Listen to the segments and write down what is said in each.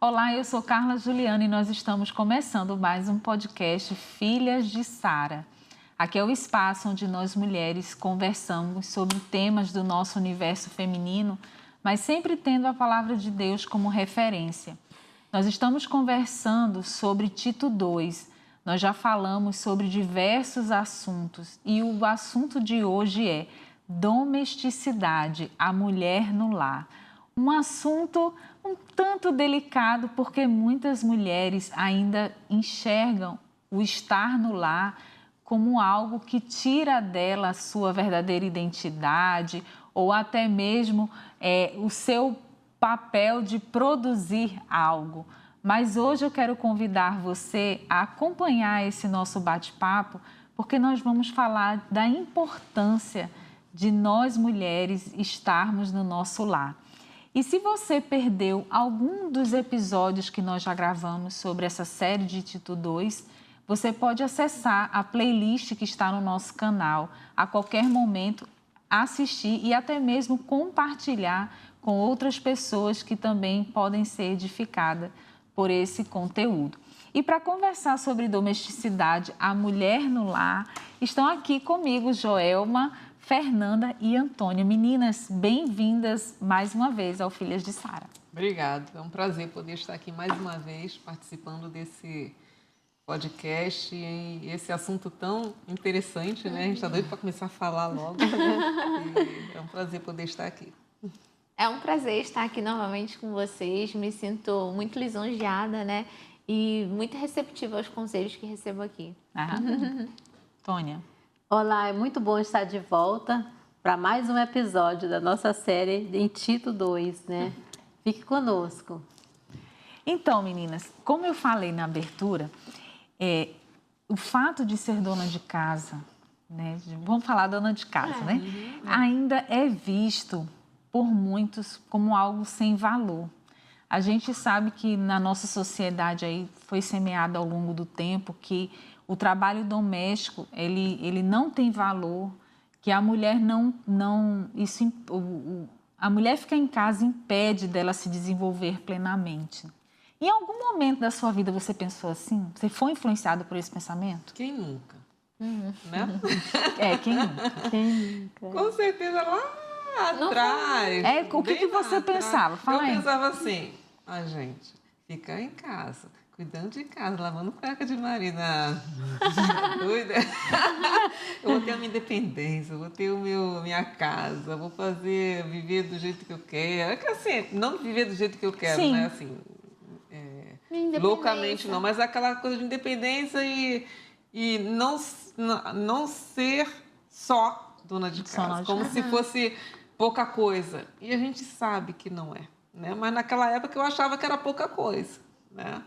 Olá, eu sou Carla Juliana e nós estamos começando mais um podcast Filhas de Sara. Aqui é o espaço onde nós mulheres conversamos sobre temas do nosso universo feminino, mas sempre tendo a palavra de Deus como referência. Nós estamos conversando sobre Tito 2. Nós já falamos sobre diversos assuntos e o assunto de hoje é domesticidade, a mulher no lar. Um assunto um tanto delicado porque muitas mulheres ainda enxergam o estar no lar como algo que tira dela a sua verdadeira identidade ou até mesmo o seu papel de produzir algo. Mas hoje eu quero convidar você a acompanhar esse nosso bate-papo porque nós vamos falar da importância de nós mulheres estarmos no nosso lar. E se você perdeu algum dos episódios que nós já gravamos sobre essa série de Tito 2, você pode acessar a playlist que está no nosso canal, a qualquer momento assistir e até mesmo compartilhar com outras pessoas que também podem ser edificadas por esse conteúdo. E para conversar sobre domesticidade, a mulher no lar, estão aqui comigo Joelma, Fernanda e Antônia. Meninas, bem-vindas mais uma vez ao Filhas de Sara. Obrigada, é um prazer poder estar aqui mais uma vez participando desse podcast e esse assunto tão interessante, né? A gente está doido para começar a falar logo. E é um prazer poder estar aqui. É um prazer estar aqui novamente com vocês, me sinto muito lisonjeada, né? E muito receptiva aos conselhos que recebo aqui. Antônia. Olá, é muito bom estar de volta para mais um episódio da nossa série em Tito 2, né? Fique conosco. Então, meninas, como eu falei na abertura, o fato de ser dona de casa, né? Vamos falar dona de casa, né? Ainda é visto por muitos como algo sem valor. A gente sabe que na nossa sociedade aí foi semeado ao longo do tempo que o trabalho doméstico, ele não tem valor, que a mulher a mulher ficar em casa impede dela se desenvolver plenamente. Em algum momento da sua vida você pensou assim? Você foi influenciado por esse pensamento? Quem nunca? Né? Quem nunca? Quem nunca? Com certeza lá atrás. O que você pensava? Fala aí. Eu pensava assim, gente, fica em casa. Cuidando de casa, lavando cueca de marido. Doida. Eu vou ter a minha independência, eu vou ter minha casa, vou viver do jeito que eu quero. É que assim, não viver do jeito que eu quero, Sim. né? Assim, loucamente não, mas aquela coisa de independência e não ser só dona de casa, como se fosse pouca coisa. E a gente sabe que não é, né? Mas naquela época eu achava que era pouca coisa, né?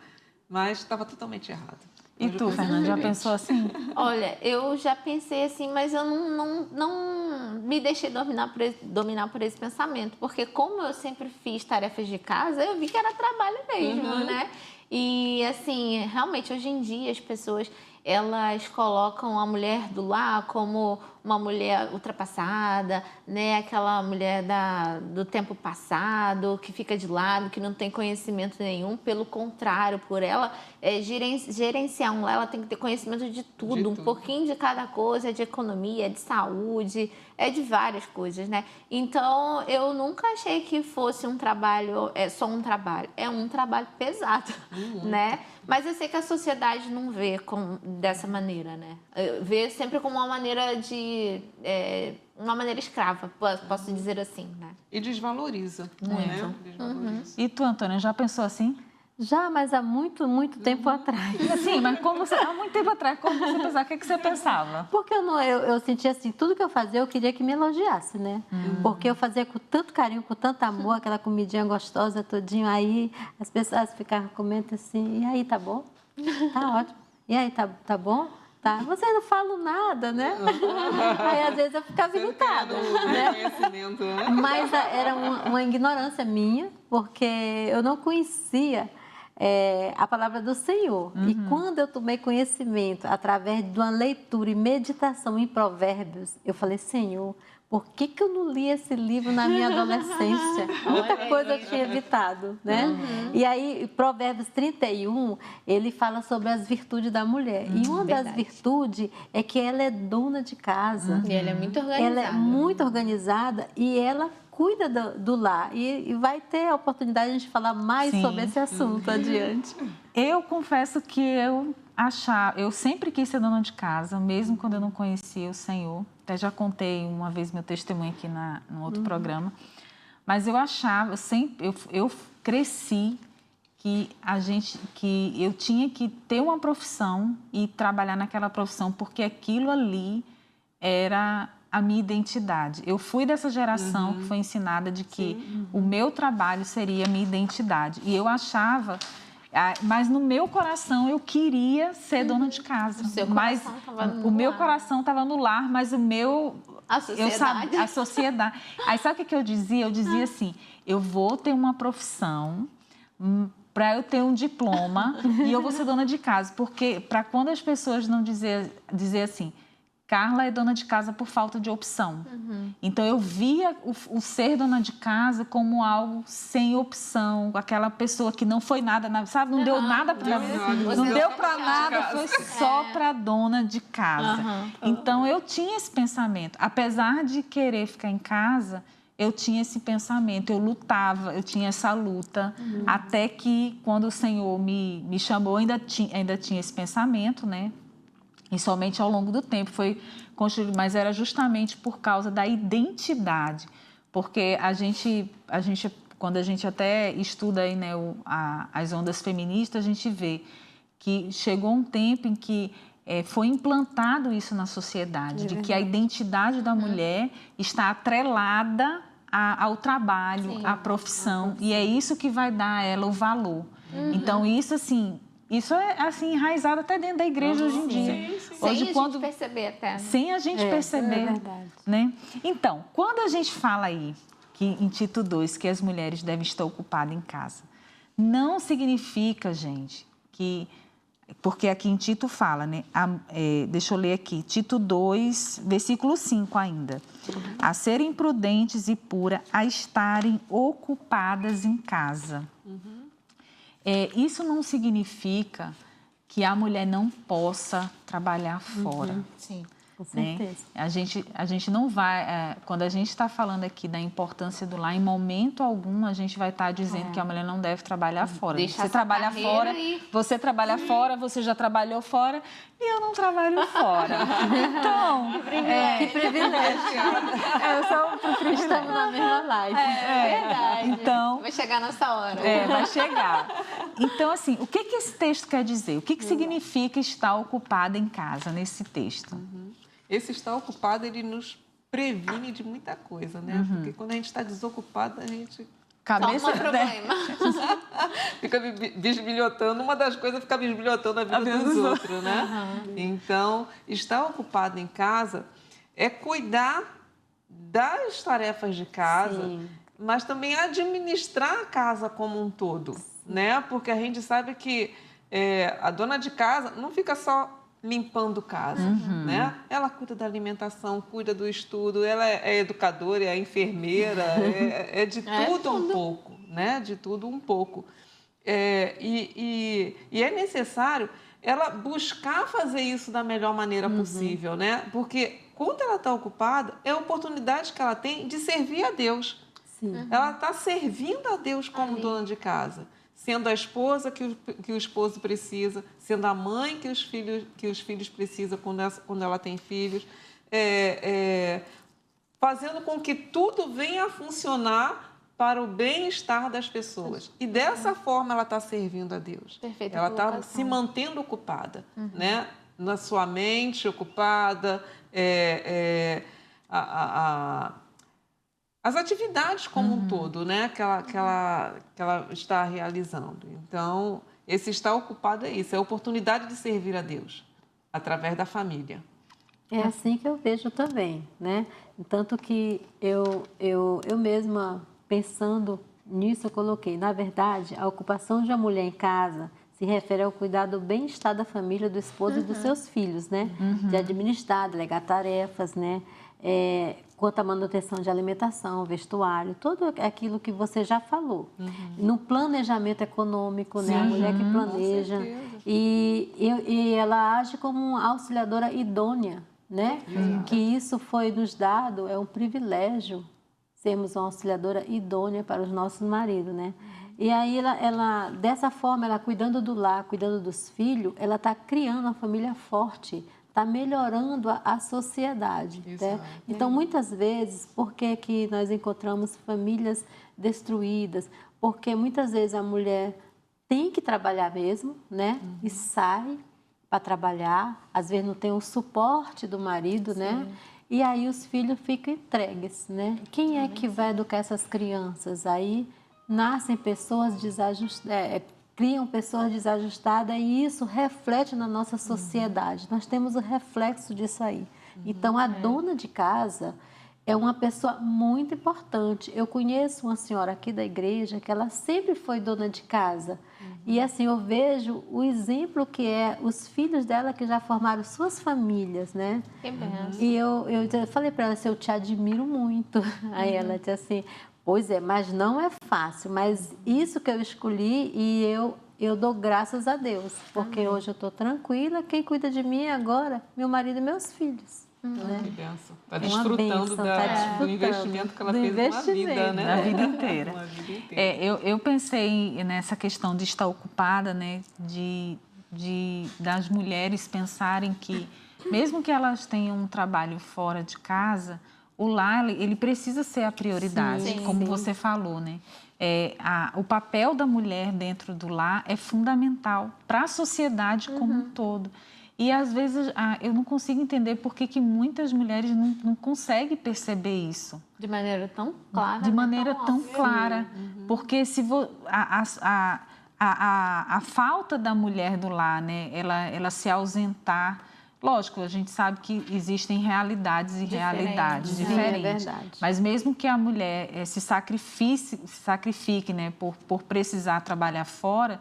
Mas estava totalmente errado. E tu, Fernanda, já pensou assim? Olha, eu já pensei assim, mas eu não me deixei dominar por esse pensamento. Porque como eu sempre fiz tarefas de casa, eu vi que era trabalho mesmo, né? E assim, realmente, hoje em dia as pessoas, elas colocam a mulher do lar como uma mulher ultrapassada, né? Aquela mulher do tempo passado, que fica de lado, que não tem conhecimento nenhum. Pelo contrário, por ela gerenciar um lar, ela tem que ter conhecimento de tudo, um pouquinho de cada coisa, de economia, de saúde, de várias coisas, né? Então, eu nunca achei que fosse um trabalho, só um trabalho. É um trabalho pesado, né? Mas eu sei que a sociedade não vê dessa maneira, né? Vê sempre como uma maneira uma maneira escrava, posso dizer assim, né? E desvaloriza, né? Desvaloriza. E tu, Antônia, já pensou assim? Já, mas há muito, muito tempo atrás. Sim, mas há muito tempo atrás, como você pensava? O que você pensava? Porque eu sentia assim, tudo que eu fazia, eu queria que me elogiasse, né? Porque eu fazia com tanto carinho, com tanto amor, aquela comidinha gostosa todinho. Aí as pessoas ficavam comendo assim, e aí, tá bom? Tá ótimo. E aí, tá bom? Tá. Vocês não falam nada, né? Aí às vezes eu ficava irritada. Né? Mas era uma ignorância minha, porque eu não conhecia a palavra do Senhor. E quando eu tomei conhecimento através de uma leitura e meditação em Provérbios, eu falei, Senhor, por que eu não li esse livro na minha adolescência? Muita coisa eu tinha evitado, né? E aí, Provérbios 31, ele fala sobre as virtudes da mulher. E uma das virtudes é que ela é dona de casa. E ela é muito organizada. Ela é muito organizada e ela cuida do lar. E vai ter a oportunidade de a gente falar mais sobre esse assunto adiante. Eu confesso que eu sempre quis ser dona de casa, mesmo quando eu não conhecia o Senhor. Até já contei uma vez meu testemunho aqui no outro programa. Mas eu achava, eu cresci que eu tinha que ter uma profissão e trabalhar naquela profissão, porque aquilo ali era a minha identidade. Eu fui dessa geração que foi ensinada de que o meu trabalho seria a minha identidade. E eu achava... Mas no meu coração eu queria ser dona de casa. O meu coração estava no lar, mas o meu... A sociedade. A sociedade. Aí sabe o que eu dizia? Eu dizia assim, eu vou ter uma profissão para eu ter um diploma e eu vou ser dona de casa. Porque para quando as pessoas não dizer assim... Carla é dona de casa por falta de opção. Então, eu via o ser dona de casa como algo sem opção. Aquela pessoa que não foi nada, sabe? Não deu nada para não deu para nada, foi só para dona de casa. Então, eu tinha esse pensamento. Apesar de querer ficar em casa, eu tinha esse pensamento. Eu lutava, eu tinha essa luta. Até que, quando o Senhor me chamou, ainda tinha esse pensamento, né? E somente ao longo do tempo foi construído, mas era justamente por causa da identidade. Porque a gente quando a gente até estuda aí, né, as ondas feministas, a gente vê que chegou um tempo em que foi implantado isso na sociedade, de que a identidade da mulher está atrelada ao trabalho, à profissão, e é isso que vai dar a ela o valor. Então, isso assim... Isso é assim, enraizado até dentro da igreja hoje em dia. Hoje, sem a gente perceber até. Né? Sem a gente perceber. É verdade. Né? Então, quando a gente fala aí, que em Tito 2, que as mulheres devem estar ocupadas em casa, não significa, gente, que... Porque aqui em Tito fala, né? Deixa eu ler aqui, Tito 2, versículo 5 ainda. A serem prudentes e puras, a estarem ocupadas em casa. Isso não significa que a mulher não possa trabalhar fora. Sim, com certeza. Né? A gente não vai... quando a gente está falando aqui da importância do lar, em momento algum a gente vai estar dizendo que a mulher não deve trabalhar fora. Você trabalha fora, você trabalha fora, você já trabalhou fora e eu não trabalho fora. Então... Que privilégio. Eu sou Estamos na mesma live. Verdade. Então, vai chegar nessa hora. Vai chegar. Então, assim, o que esse texto quer dizer? O que significa estar ocupada em casa nesse texto? Esse estar ocupado, ele nos previne de muita coisa, né? Porque quando a gente está desocupado, a gente... Cabeça problema. Fica bisbilhotando. Uma das coisas é ficar bisbilhotando a vida dos outros, né? Então, estar ocupado em casa é cuidar das tarefas de casa, mas também administrar a casa como um todo, né? Porque a gente sabe que a dona de casa não fica só limpando casa, né? Ela cuida da alimentação, cuida do estudo, ela é educadora, é enfermeira, é de tudo um pouco, né? De tudo um pouco. E é necessário ela buscar fazer isso da melhor maneira possível, né? Porque quando ela está ocupada, é a oportunidade que ela tem de servir a Deus. Ela está servindo a Deus como dona de casa. Sendo a esposa que o esposo precisa, sendo a mãe que os filhos precisam quando ela tem filhos, fazendo com que tudo venha a funcionar para o bem-estar das pessoas. E dessa forma ela está servindo a Deus. Perfeita ela está colocação. se mantendo ocupada, né? Na sua mente ocupada, as atividades como um todo, né? que ela está realizando. Então, esse estar ocupado é isso, é a oportunidade de servir a Deus através da família. É assim que eu vejo também, né? Tanto que eu mesma, pensando nisso, eu coloquei, na verdade, a ocupação de uma mulher em casa se refere ao cuidado do bem-estar da família, do esposo e dos seus filhos, né? De administrar, delegar tarefas, né? quanto à manutenção de alimentação, vestuário, tudo aquilo que você já falou. No planejamento econômico, né? A mulher que planeja. E ela age como uma auxiliadora idônea, né? Que isso foi nos dado, é um privilégio sermos uma auxiliadora idônea para os nossos maridos, né? E aí, ela dessa forma, ela cuidando do lar, cuidando dos filhos, ela está criando uma família forte, está melhorando a sociedade. Né? Então, muitas vezes, por que nós encontramos famílias destruídas? Porque muitas vezes a mulher tem que trabalhar mesmo, né? E sai para trabalhar, às vezes não tem o suporte do marido, né? E aí os filhos ficam entregues, né? Quem é que vai educar essas crianças? Aí nascem pessoas desajustadas, criam pessoas desajustadas e isso reflete na nossa sociedade. Nós temos o reflexo disso aí. Então, a dona de casa é uma pessoa muito importante. Eu conheço uma senhora aqui da igreja que ela sempre foi dona de casa. E assim, eu vejo o exemplo que é os filhos dela que já formaram suas famílias, né? Que benção. E eu falei para ela assim, eu te admiro muito. Aí ela disse assim, pois é, mas não é fácil. Mas isso que eu escolhi e eu dou graças a Deus. Porque hoje eu estou tranquila, quem cuida de mim agora, meu marido e meus filhos. Né? Que benção. Está desfrutando do investimento que ela fez na vida, né? Na vida inteira. Na vida inteira. Eu pensei nessa questão de estar ocupada, né? Das mulheres pensarem que, mesmo que elas tenham um trabalho fora de casa, o lar ele precisa ser a prioridade, como você falou, né? O papel da mulher dentro do lar é fundamental para a sociedade como um todo. E, às vezes, eu não consigo entender por que muitas mulheres não conseguem perceber isso. De maneira tão clara. De maneira tão clara. Porque a falta da mulher do lar, né, ela se ausentar... Lógico, a gente sabe que existem realidades e realidades diferentes. É verdade. Mas mesmo que a mulher se sacrifique, né, por precisar trabalhar fora...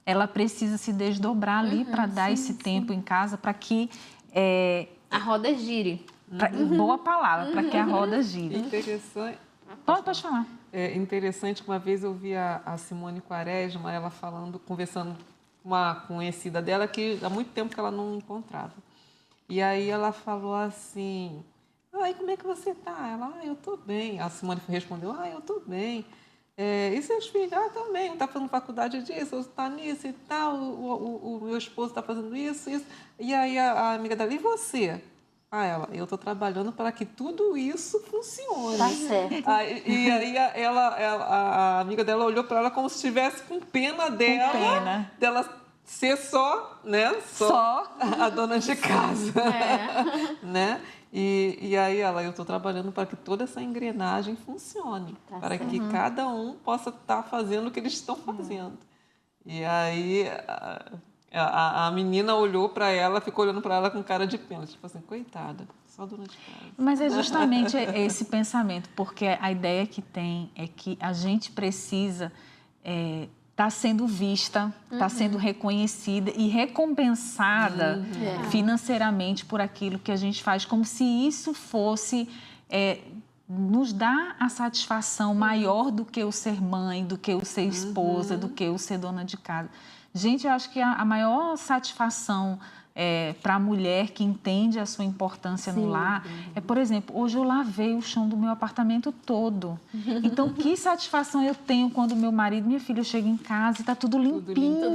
ela precisa se desdobrar ali para dar esse tempo em casa para que... a roda gire. Boa palavra, para que a roda gire. Interessante. Pode falar. É interessante que uma vez eu vi a Simone Quaresma, ela conversando com uma conhecida dela que há muito tempo que ela não encontrava. E aí ela falou assim, como é que você tá? Ela, eu tô bem. A Simone respondeu, eu tô bem. E seus filhos? Também, um está fazendo faculdade disso, outro está nisso e tal, o meu esposo está fazendo isso. E aí a amiga dela, e você? Eu estou trabalhando para que tudo isso funcione. Tá certo. E aí a amiga dela olhou para ela como se estivesse com pena dela ser só, né? Só a dona de casa. Né? E aí eu estou trabalhando para que toda essa engrenagem funcione, para que cada um possa estar fazendo o que eles estão fazendo. E aí a menina olhou para ela, ficou olhando para ela com cara de pena, tipo assim, coitada, só dona de casa. Mas é justamente esse pensamento, porque a ideia que tem é que a gente precisa... está sendo vista, está sendo reconhecida e recompensada financeiramente por aquilo que a gente faz, como se isso fosse nos dar a satisfação maior do que o ser mãe, do que o ser esposa, do que o ser dona de casa. Gente, eu acho que a maior satisfação para a mulher que entende a sua importância no lar por exemplo, hoje eu lavei o chão do meu apartamento todo. Então, que satisfação eu tenho quando meu marido e minha filha chegam em casa e está tudo limpinho.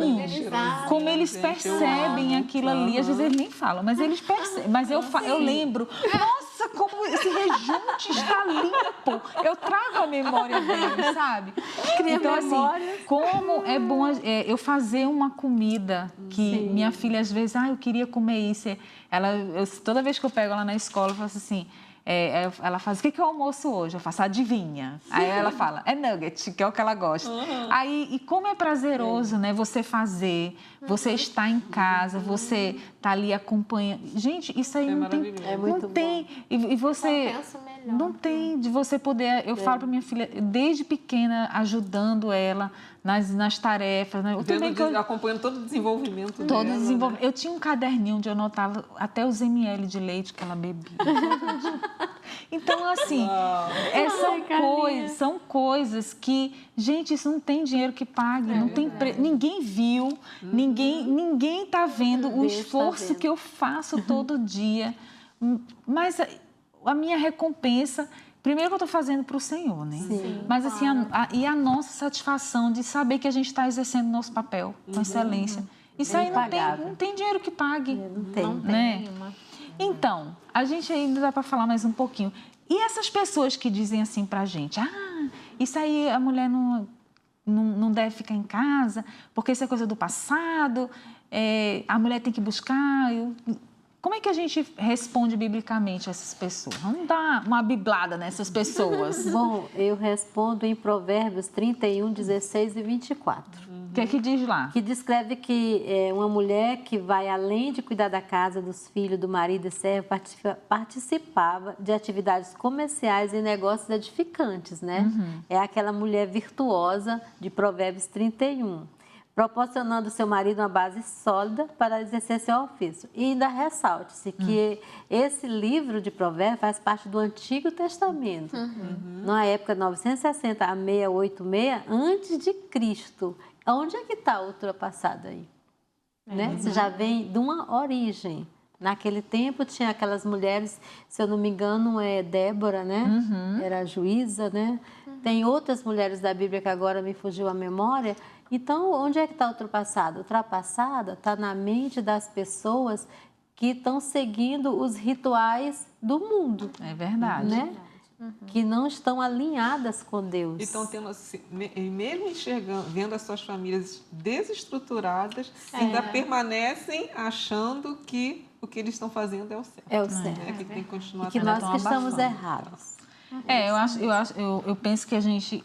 Como eles percebem aquilo ali. Às vezes eles nem falam, mas eles percebem. Mas eu lembro, nossa, como esse rejunte está limpo. Eu trago a memória deles, sabe? Então, assim, como é bom eu fazer uma comida que minha filha, às vezes, eu queria comer isso. Toda vez que eu pego ela na escola, eu faço assim, ela faz, o que é o almoço hoje? Eu faço, adivinha. Aí ela fala, é nugget, que é o que ela gosta. Aí, e como é prazeroso, né? Você fazer, você estar em casa, você tá ali acompanhando. Gente, isso aí não tem... É muito bom. E você... Não tem de você poder... Eu falo para minha filha, desde pequena, ajudando ela nas tarefas. Né? Acompanhando todo o desenvolvimento dela. Né? Eu tinha um caderninho onde eu anotava até os ml de leite que ela bebia. Então, assim, são coisas que, gente, isso não tem dinheiro que pague, não tem ninguém viu, ninguém está vendo o esforço que eu faço todo dia. Mas a minha recompensa, primeiro que eu estou fazendo para o Senhor, né? Sim, mas assim, e a nossa satisfação de saber que a gente está exercendo nosso papel com excelência. Isso aí não tem dinheiro que pague. Não tem. Não tem né? nenhuma. Então, a gente ainda dá para falar mais um pouquinho. E essas pessoas que dizem assim para a gente, isso aí a mulher não deve ficar em casa, porque isso é coisa do passado, a mulher tem que buscar. Como é que a gente responde biblicamente a essas pessoas? Vamos dar uma biblada nessas pessoas. Bom, eu respondo em Provérbios 31, 16 e 24. O que é que diz lá? Que descreve que uma mulher que vai além de cuidar da casa, dos filhos, do marido e servo, participava de atividades comerciais e negócios edificantes, né? É aquela mulher virtuosa de Provérbios 31. Proporcionando ao seu marido uma base sólida para exercer seu ofício. E ainda ressalte-se que esse livro de Provérbios faz parte do Antigo Testamento, na época 960 a 686 antes de Cristo. Onde é que está ultrapassado aí? Né? Você já vem de uma origem. Naquele tempo tinha aquelas mulheres, se eu não me engano, Débora, né? Era juíza, né? Tem outras mulheres da Bíblia que agora me fugiu a memória. Então, onde é que está ultrapassada? Ultrapassada está na mente das pessoas que estão seguindo os rituais do mundo. É verdade. Né? Que não estão alinhadas com Deus. E estão tendo, assim, mesmo enxergando, vendo as suas famílias desestruturadas, ainda permanecem achando que o que eles estão fazendo é o certo. É o certo. Né? Que tem que continuar. E que nós que estamos errados. Eu penso que a gente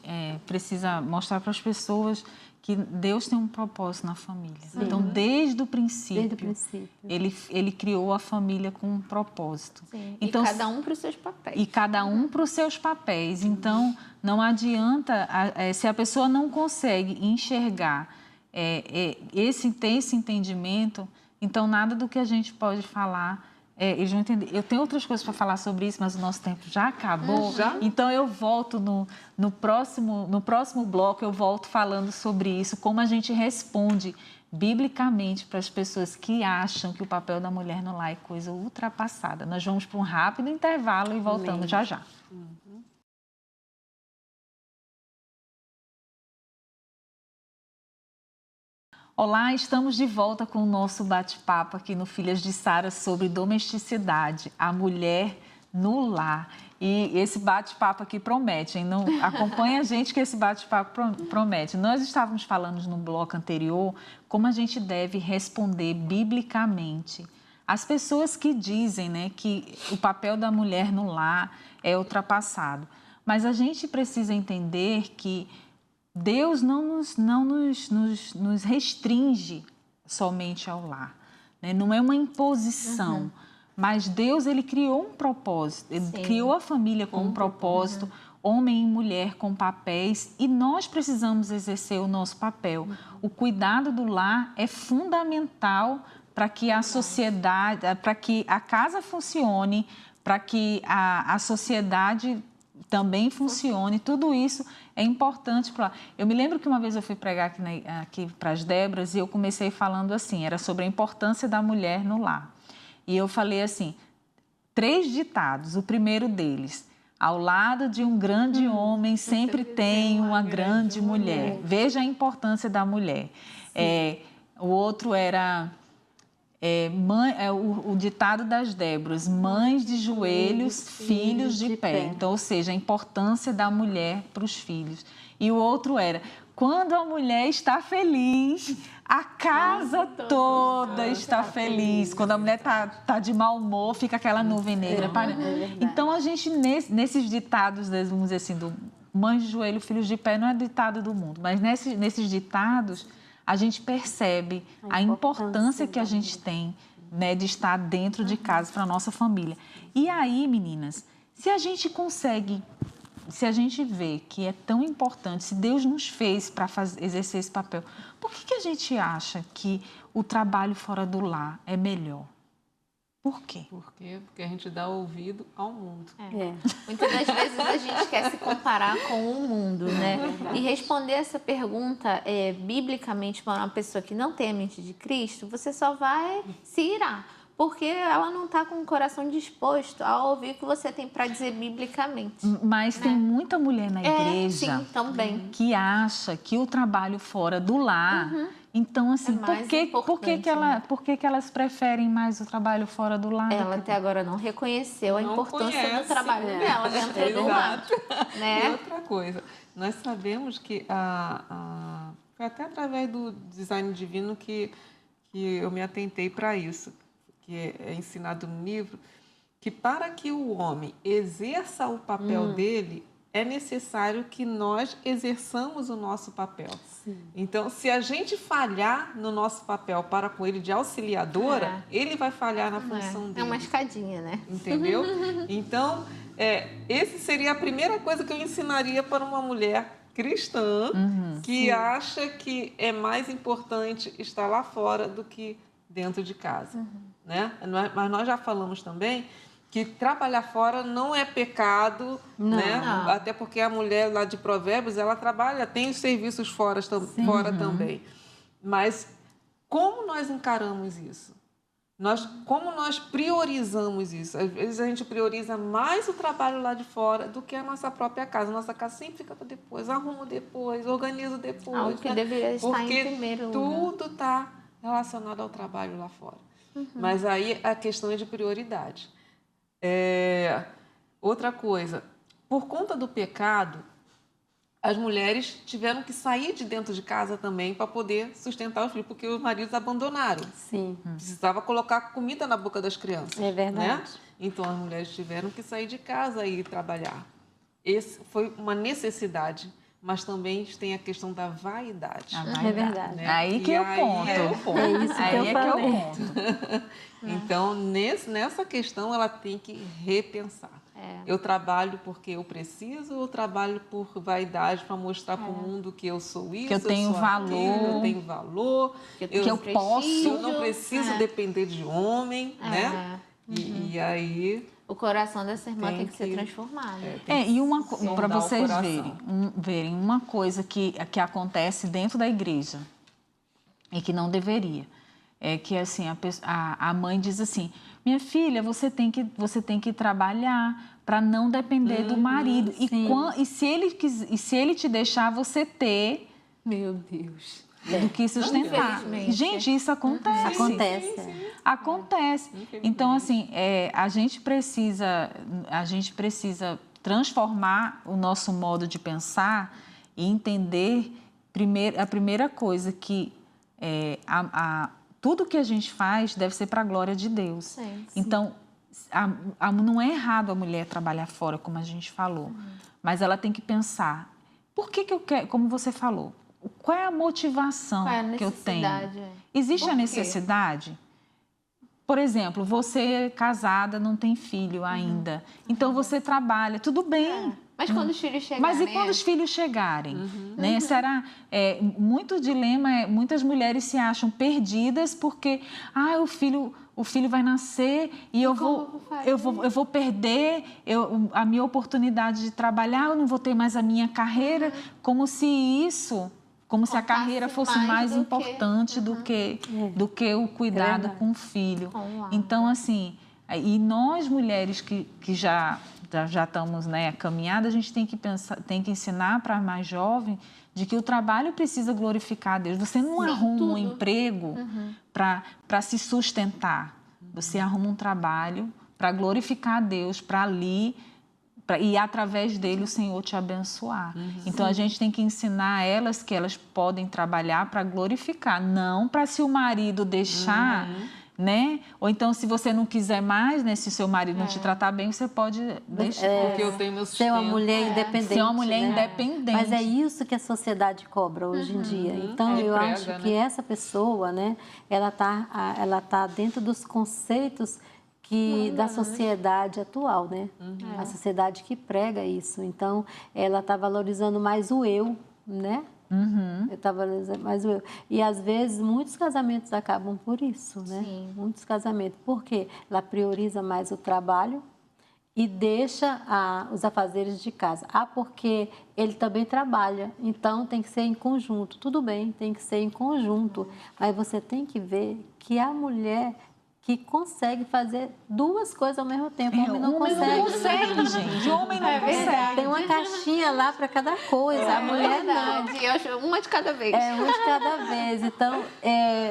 precisa mostrar para as pessoas que Deus tem um propósito na família. Sim. Então, desde o princípio, ele criou a família com um propósito. Sim. Então, e cada um para os seus papéis. E cada um para os seus papéis. Então, não adianta, se a pessoa não consegue enxergar, ter esse entendimento, então nada do que a gente pode falar... eles vão entender. Eu tenho outras coisas para falar sobre isso, mas o nosso tempo já acabou. Então, eu volto no próximo bloco, eu volto falando sobre isso, como a gente responde biblicamente para as pessoas que acham que o papel da mulher no lar é coisa ultrapassada. Nós vamos para um rápido intervalo e voltamos já já. Olá, estamos de volta com o nosso bate-papo aqui no Filhas de Sara sobre domesticidade, a mulher no lar. E esse bate-papo aqui promete, hein? Não, acompanha a gente que esse bate-papo promete. Nós estávamos falando no bloco anterior como a gente deve responder biblicamente as pessoas que dizem, né, que o papel da mulher no lar é ultrapassado. Mas a gente precisa entender que Deus não nos restringe somente ao lar, né? Não é uma imposição, mas Deus ele criou um propósito, ele criou a família com um propósito, homem e mulher com papéis, e nós precisamos exercer o nosso papel. O cuidado do lar é fundamental para que a sociedade, para que a casa funcione, para que a sociedade também funcione, tudo isso é importante para... Eu me lembro que uma vez eu fui pregar aqui para as Débras e eu comecei falando assim, era sobre a importância da mulher no lar. E eu falei assim, 3 ditados, o primeiro deles, ao lado de um grande homem sempre tem uma grande mulher. Veja a importância da mulher. O outro era... o ditado das Débras, mães de joelhos, filhos de pé. Então, ou seja, a importância da mulher para os filhos. E o outro era, quando a mulher está feliz, a casa toda está feliz. Quando a mulher está de mau humor, fica aquela nuvem negra. Então, a gente, nesses ditados, vamos dizer assim, do mães de joelho, filhos de pé, não é ditado do mundo, mas nesses ditados... a gente percebe a importância que a gente tem, né, de estar dentro de casa para a nossa família. E aí, meninas, se a gente consegue, se a gente vê que é tão importante, se Deus nos fez para exercer esse papel, por que a gente acha que o trabalho fora do lar é melhor? Por quê? Por quê? Porque a gente dá ouvido ao mundo. Muitas das vezes a gente quer se comparar com o mundo, né? E responder essa pergunta biblicamente para uma pessoa que não tem a mente de Cristo, você só vai se irar. Porque ela não está com o coração disposto a ouvir o que você tem para dizer biblicamente. Mas tem muita mulher na igreja sim, também. que acha que o trabalho fora do lar... Então, assim, por que elas preferem mais o trabalho fora do lar? Ela até agora não reconheceu a importância do trabalho dela dentro do lar. Né? E outra coisa, nós sabemos que foi até através do design divino que eu me atentei para isso, que é ensinado no livro, que para que o homem exerça o papel dele, é necessário que nós exerçamos o nosso papel. Sim. Então, se a gente falhar no nosso papel para com ele de auxiliadora, ele vai falhar na função dele. É uma escadinha, né? Entendeu? Então, esse seria a primeira coisa que eu ensinaria para uma mulher cristã que acha que é mais importante estar lá fora do que dentro de casa. Né? Mas nós já falamos também que trabalhar fora não é pecado, né? Não. Até porque a mulher lá de Provérbios, ela trabalha, tem os serviços fora também. Mas como nós encaramos isso? Como nós priorizamos isso? Às vezes a gente prioriza mais o trabalho lá de fora do que a nossa própria casa. Nossa casa sempre fica para depois, arrumo depois, organizo depois. Algo que deveria estar em primeiro lugar. Tudo está relacionado ao trabalho lá fora. Mas aí a questão é de prioridade. Outra coisa, por conta do pecado, as mulheres tiveram que sair de dentro de casa também para poder sustentar os filhos, porque os maridos abandonaram. Sim. Precisava colocar comida na boca das crianças. É verdade. Né? Então, as mulheres tiveram que sair de casa e ir trabalhar. Esse foi uma necessidade, mas também tem a questão da vaidade. É verdade. Né? Aí que é o ponto. É isso que eu falei. Então, nessa questão, ela tem que repensar. Eu trabalho porque eu preciso ou eu trabalho por vaidade para mostrar para o mundo que eu sou isso, que eu tenho valor, aquilo, eu tenho valor, que eu posso, eu não preciso depender de homem, né? E aí o coração dessa irmã tem que ser transformado. E para vocês verem uma coisa que acontece dentro da igreja e que não deveria. É que assim, a mãe diz assim: minha filha, você tem que trabalhar para não depender do marido. E se ele te deixar você ter, meu Deus, do que sustentar. Gente, isso acontece. Acontece. Então, assim, a gente precisa transformar o nosso modo de pensar e entender a primeira coisa que tudo que a gente faz deve ser para a glória de Deus. Sim. Então, não é errado a mulher trabalhar fora, como a gente falou, mas ela tem que pensar, por que eu quero, como você falou, qual é a motivação que eu tenho? Existe a necessidade? Por exemplo, você é casada, não tem filho ainda, então você trabalha, tudo bem. Mas quando os filhos chegarem... Mas e quando os filhos chegarem? Né? Será, muito dilema, muitas mulheres se acham perdidas porque o filho vai nascer e eu vou perder a minha oportunidade de trabalhar, eu não vou ter mais a minha carreira, como se a carreira fosse mais importante do que o cuidado com o filho. Então, assim, e nós mulheres que já estamos, né, caminhada, a gente tem que ensinar para a mais jovem de que o trabalho precisa glorificar a Deus. Você não arruma um emprego para se sustentar. Você arruma um trabalho para glorificar a Deus, para ali, e através dele o Senhor te abençoar. Então, a gente tem que ensinar a elas que elas podem trabalhar para glorificar, não para se o marido deixar... Né? Ou então, se você não quiser mais, né? Se seu marido não te tratar bem, você pode deixar. Porque eu tenho meu sustento. Ser uma mulher independente. Ser uma mulher independente. Mas é isso que a sociedade cobra hoje em dia. Então, eu acho que essa pessoa, né? Ela tá dentro dos conceitos da sociedade atual, né? A sociedade que prega isso. Então, ela está valorizando mais o eu, né? Eu estava valorizando mais o eu. E, às vezes, muitos casamentos acabam por isso, né? Sim. Muitos casamentos. Por quê? Ela prioriza mais o trabalho e deixa os afazeres de casa. Porque ele também trabalha, então tem que ser em conjunto. Tudo bem, tem que ser em conjunto, mas você tem que ver que a mulher que consegue fazer duas coisas ao mesmo tempo. O homem não consegue. Não consegue, gente. O homem não consegue. Tem uma caixinha lá para cada coisa. A mulher não. verdade. Eu acho uma de cada vez. Uma de cada vez. Então,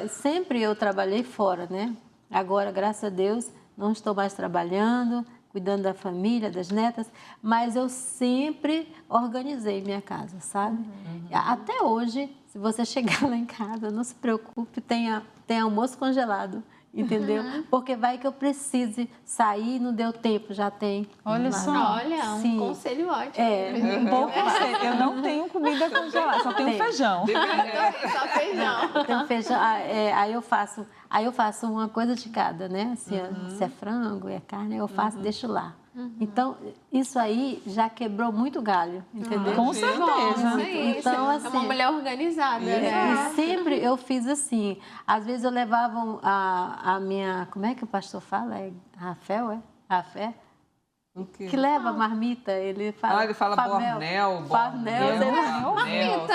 sempre eu trabalhei fora, né? Agora, graças a Deus, não estou mais trabalhando, cuidando da família, das netas, mas eu sempre organizei minha casa, sabe? Até hoje, se você chegar lá em casa, não se preocupe, tem almoço congelado, entendeu? Porque vai que eu precise sair, não deu tempo, já tem. Olha só. Olha, um Sim. conselho ótimo. Um bom conselho. Eu não tenho comida congelada, só tenho feijão. Só feijão. Tem feijão, aí eu faço uma coisa de cada, né? Se é frango, é carne, eu faço, deixo lá. Então, isso aí já quebrou muito galho, entendeu? Com certeza. Então, é assim, uma mulher organizada, né? e sempre eu fiz assim. Às vezes eu levava a minha... Como é que o pastor fala? Rafael, é? Rafé? O quê? Que leva a marmita, ele fala... Ele fala bornel, Bornel, sei lá. marmita.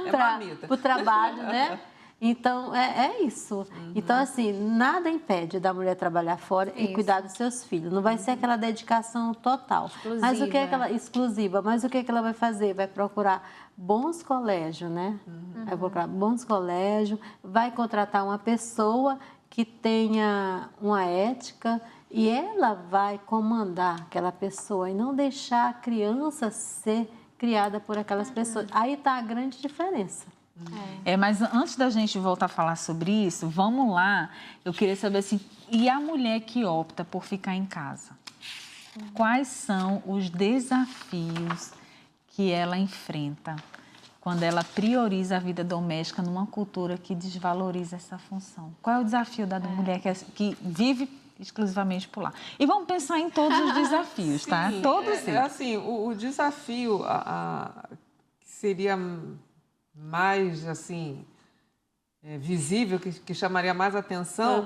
É marmita. Para o trabalho, né? Então, é isso. Então, assim, nada impede da mulher trabalhar fora e cuidar dos seus filhos. Não vai ser aquela dedicação total. Mas o que é que ela... Exclusiva. Mas o que é que ela vai fazer? Vai procurar bons colégios, né? Vai procurar bons colégios, vai contratar uma pessoa que tenha uma ética e ela vai comandar aquela pessoa e não deixar a criança ser criada por aquelas pessoas. Aí está a grande diferença. Mas antes da gente voltar a falar sobre isso, vamos lá. Eu queria saber assim, e a mulher que opta por ficar em casa? Quais são os desafios que ela enfrenta quando ela prioriza a vida doméstica numa cultura que desvaloriza essa função? Qual é o desafio da mulher que vive exclusivamente por lá? E vamos pensar em todos os desafios, Sim, tá? Todos eles. Assim, o desafio que seria mais assim visível, que chamaria mais atenção,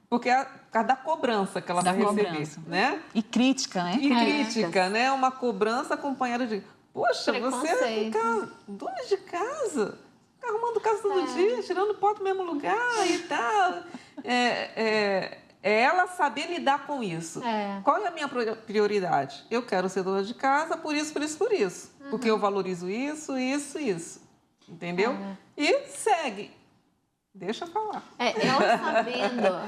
porque é por causa da cobrança que ela vai receber, né? E crítica, né? E crítica, né? Uma cobrança acompanhada de, poxa, você fica dona de casa, fica arrumando casa todo dia, tirando pó do mesmo lugar e tal. É ela saber lidar com isso. Qual é a minha prioridade? Eu quero ser dona de casa, por isso. Porque eu valorizo isso. Entendeu? E segue. Deixa eu falar.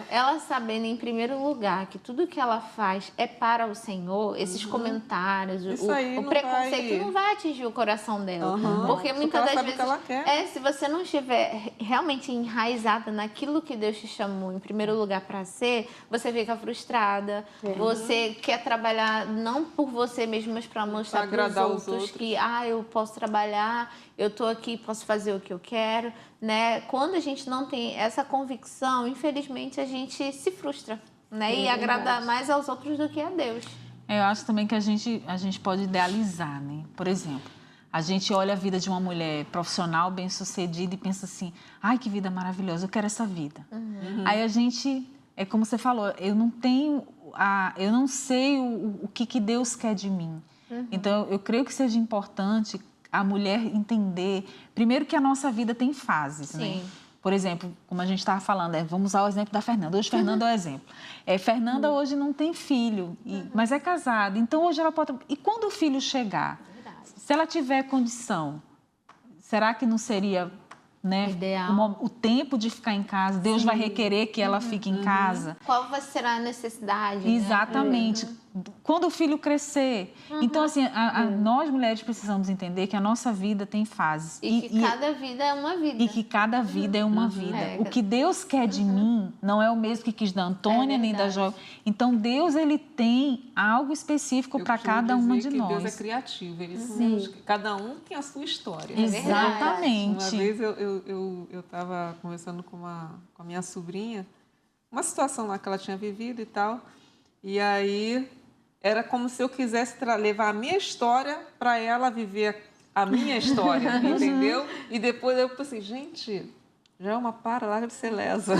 Ela sabendo, em primeiro lugar, que tudo que ela faz é para o Senhor, esses comentários, o preconceito não vai atingir o coração dela. Porque muitas das vezes, se você não estiver realmente enraizada naquilo que Deus te chamou, em primeiro lugar, para ser, você fica frustrada, você quer trabalhar não por você mesmo, mas para mostrar para os outros que, eu posso trabalhar, eu estou aqui, posso fazer o que eu quero, né? Quando a gente não tem essa convicção, infelizmente, a gente se frustra, né? E agrada mais aos outros do que a Deus. Eu acho também que a gente pode idealizar, né? Por exemplo, a gente olha a vida de uma mulher profissional, bem-sucedida e pensa assim, ai, que vida maravilhosa, eu quero essa vida. Aí a gente, é como você falou, eu não sei o que Deus quer de mim. Então, eu creio que seja importante a mulher entender, primeiro, que a nossa vida tem fases, né? Por exemplo, como a gente estava falando, vamos usar o exemplo da Fernanda. Hoje, Fernanda é o exemplo. Fernanda hoje não tem filho, mas é casada. Então, hoje ela pode... E quando o filho chegar, se ela tiver condição, será que não seria, né, o tempo de ficar em casa? Deus vai requerer que ela fique em casa? Qual vai ser a necessidade? Exatamente. Quando o filho crescer. Então, assim, nós mulheres precisamos entender que a nossa vida tem fases. E que cada vida é uma vida. E que cada vida é uma vida. O que Deus quer de mim não é o mesmo que quis da Antônia nem da Jó. Então, Deus, ele tem algo específico para cada uma de nós. Deus é criativo. Cada um tem a sua história. Exatamente. Uma vez eu estava conversando com a minha sobrinha, uma situação lá que ela tinha vivido e tal, e aí era como se eu quisesse levar a minha história para ela viver a minha história, entendeu? E depois eu pensei, gente, já é uma larga de ser lesa.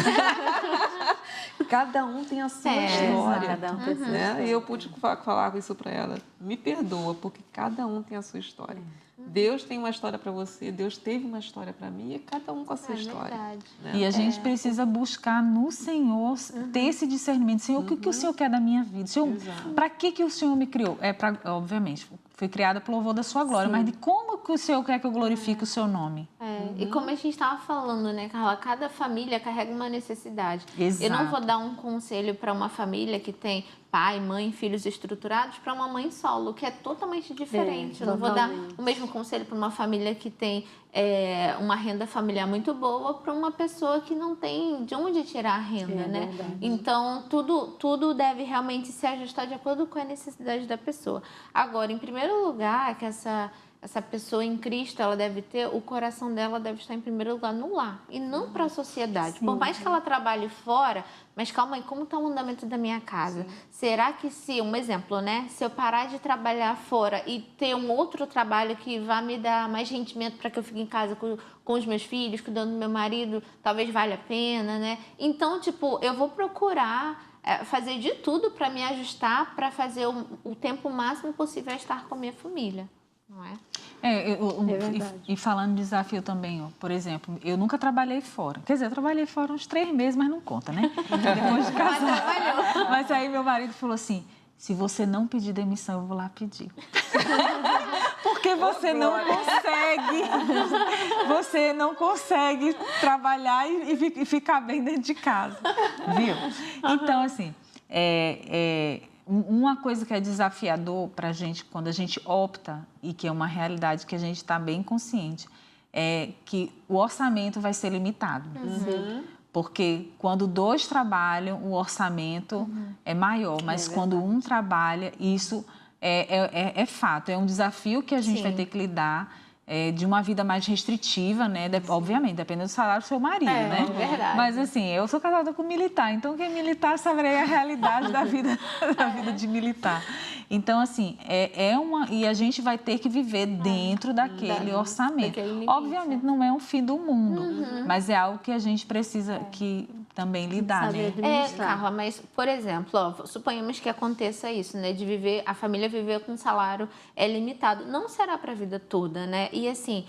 Cada um tem a sua história. Cada um tem a sua né? E eu pude falar isso para ela. Me perdoa, porque cada um tem a sua história. Deus tem uma história para você, Deus teve uma história para mim, e cada um com a sua história. Né? E a gente precisa buscar no Senhor ter esse discernimento. Senhor, o que o Senhor quer da minha vida? Para que o Senhor me criou? Obviamente, fui criada para o louvor da sua glória, mas de como que o Senhor quer que eu glorifique o seu nome? E como a gente estava falando, né, Carla? Cada família carrega uma necessidade. Exato. Eu não vou dar um conselho para uma família que tem pai, mãe, filhos estruturados para uma mãe solo, que é totalmente diferente. Eu não vou dar o mesmo conselho para uma família que tem uma renda familiar muito boa para uma pessoa que não tem de onde tirar a renda, né? Verdade. Então, tudo deve realmente se ajustar de acordo com a necessidade da pessoa. Agora, em primeiro lugar, que essa pessoa em Cristo, ela deve ter, o coração dela deve estar em primeiro lugar no lar e não para a sociedade. Por mais que ela trabalhe fora, mas calma aí, como está o andamento da minha casa? Sim. Será que um exemplo, né? Se eu parar de trabalhar fora e ter um outro trabalho que vá me dar mais rendimento para que eu fique em casa com os meus filhos, cuidando do meu marido, talvez valha a pena, né? Então, eu vou procurar fazer de tudo para me ajustar, para fazer o tempo máximo possível a estar com a minha família. Não é? E falando de desafio também, por exemplo, eu nunca trabalhei fora. Quer dizer, eu trabalhei fora uns 3 meses, mas não conta, né? Depois de casar. Mas aí meu marido falou assim, se você não pedir demissão, eu vou lá pedir. Porque você não consegue trabalhar e ficar bem dentro de casa, viu? Então, assim, uma coisa que é desafiador para a gente, quando a gente opta, e que é uma realidade que a gente está bem consciente, é que o orçamento vai ser limitado. Porque quando 2 trabalham, o orçamento é maior, mas quando um trabalha, isso é fato, é um desafio que a gente vai ter que lidar. De uma vida mais restritiva, né? Obviamente, dependendo do salário do seu marido, né? É verdade. Mas, assim, eu sou casada com militar, então quem é militar saberá a realidade da vida de militar. Então, assim, e a gente vai ter que viver dentro daquele orçamento. Obviamente, não é um fim do mundo, mas é algo que a gente precisa também lidar, né? Carla, mas, por exemplo, suponhamos que aconteça isso, né? De a família viver com um salário limitado. Não será para a vida toda, né? E assim,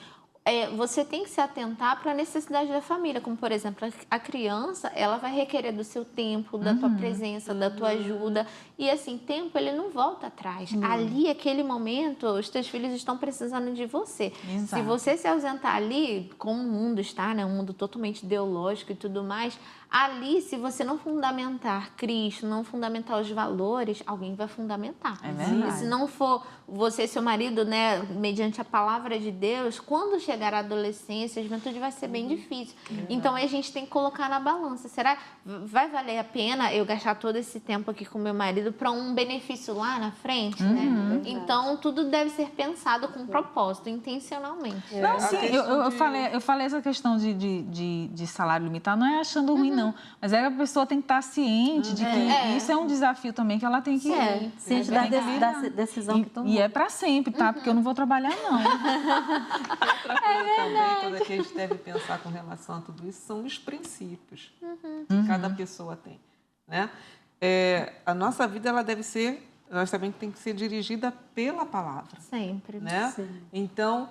você tem que se atentar para a necessidade da família, como, por exemplo, a criança, ela vai requerer do seu tempo, da tua presença, da tua ajuda. E assim, tempo, ele não volta atrás. Ali, aquele momento, os teus filhos estão precisando de você. Exato. Se você se ausentar ali, como o mundo está, né? Um mundo totalmente ideológico e tudo mais, ali, se você não fundamentar Cristo, não fundamentar os valores, alguém vai fundamentar. É verdade. E se não for você e seu marido, né, mediante a palavra de Deus, quando chegar a adolescência, a juventude vai ser bem difícil. Então, a gente tem que colocar na balança. Será vai valer a pena eu gastar todo esse tempo aqui com meu marido para um benefício lá na frente, né? Então, tudo deve ser pensado com propósito, intencionalmente. Não, sim, eu falei essa questão de salário limitado, não é achando ruim, não. Mas a pessoa tem que estar ciente de que isso é um desafio também que ela tem que... Ciente da decisão que tomou. E é para sempre, tá? Porque eu não vou trabalhar, não. Outra coisa também, coisa que a gente deve pensar com relação a tudo isso, são os princípios que cada pessoa tem, né? A nossa vida, ela deve ser... Nós também tem que ser dirigida pela palavra. Sempre. Né? Sim. Então,